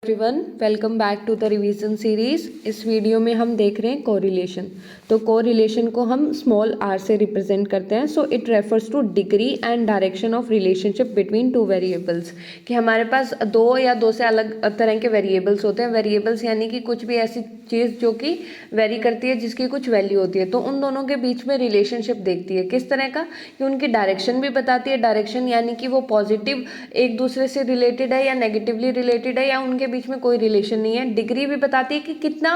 Everyone, welcome back to the revision series. इस video में हम देख रहे हैं कोरिलेशन। तो कोरिलेशन को हम स्मॉल r से रिप्रेजेंट करते हैं। So it refers two degree and direction of relationship between two variables. कि हमारे पास दो या दो से अलग तरह के वेरिएबल्स होते हैं। वेरिएबल्स यानी कि कुछ भी ऐसी चीज़ जो कि वेरी करती है, जिसकी कुछ वैल्यू होती है। तो उन दोनों के बीच में रिलेशनशिप देखती है किस तरह का, कि उनकी डायरेक्शन भी बताती है। डायरेक्शन यानी कि वो पॉजिटिव एक दूसरे से रिलेटेड है या नेगेटिवली रिलेटेड है, या उनके बीच में कोई रिलेशन नहीं है। डिग्री भी बताती है कि कितना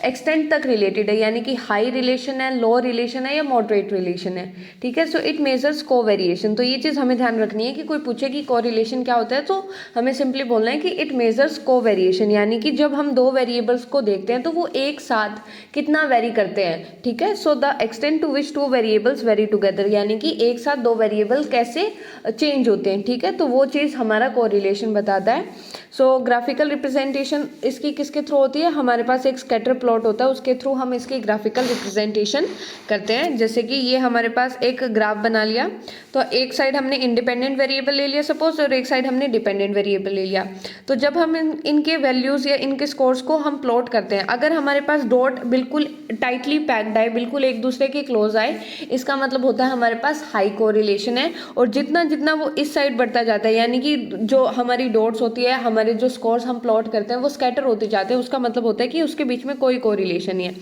एक्सटेंट तक रिलेटेड है, यानी कि हाई रिलेशन है, लो रिलेशन है या मॉडरेट रिलेशन है। ठीक है। सो इट मेजर्स को वेरिएशन। तो ये चीज़ हमें ध्यान रखनी है कि कोई पूछे कि को रिलेशन क्या होता है, तो हमें सिंपली बोलना है कि इट मेजर्स को वेरिएशन, यानी कि जब हम दो वेरिएबल्स को देखते हैं तो वो एक साथ कितना वेरी करते हैं। ठीक है। So the extent to which two variables vary together, यानी कि एक साथ दो वेरिएबल कैसे चेंज होते हैं। ठीक है। तो वो चीज़ हमारा कोरिलेशन बताता है। सो ग्राफिकल रिप्रेजेंटेशन इसकी किसके थ्रू होती है, हमारे पास एक स्कैटर प्लॉट होता है, उसके थ्रू हम इसकी ग्राफिकल रिप्रेजेंटेशन करते हैं। जैसे कि ये हमारे पास एक ग्राफ बना लिया, तो एक साइड हमने इंडिपेंडेंट वेरिएबल ले लिया सपोज, और एक साइड हमने डिपेंडेंट वेरिएबल ले लिया। तो जब हम इनके वैल्यूज़ या इनके स्कोर्स को हम प्लॉट करते हैं, अगर हमारे पास डॉट बिल्कुल टाइटली पैक्ड आए, बिल्कुल एक दूसरे के क्लोज आए, इसका मतलब होता है हमारे पास हाई कोरिलेशन है। और जितना जितना वो इस साइड बढ़ता जाता है, यानी कि जो हमारी डॉट्स होती है, हमारे जो स्कोर्स हम प्लॉट करते हैं वो स्कैटर होते जाते हैं, उसका मतलब होता है कि उसके बीच में कोई कोरिलेशन नहीं है।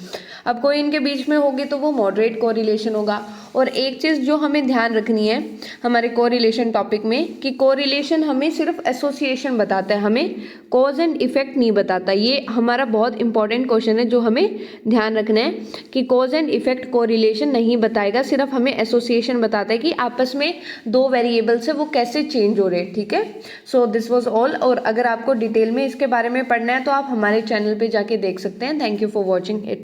अब कोई इनके बीच में होगी तो वो मॉडरेट कोरिलेशन होगा। और एक चीज़ जो हमें ध्यान रखनी है हमारे कोरिलेशन टॉपिक में, कि कोरिलेशन हमें सिर्फ एसोसिएशन बताता है, हमें कॉज एंड इफेक्ट नहीं बताता। ये हमारा बहुत इंपॉर्टेंट क्वेश्चन है जो हमें ध्यान रखना है, कि कॉज एंड इफेक्ट कोरिलेशन नहीं बताएगा, सिर्फ हमें एसोसिएशन बताता है कि आपस में दो वेरिएबल्स है वो कैसे चेंज हो रहे हैं। ठीक है। So this was all. और अगर आपको डिटेल में इसके बारे में पढ़ना है तो आप हमारे चैनल पे जाके देख सकते हैं। Thank you for watching it.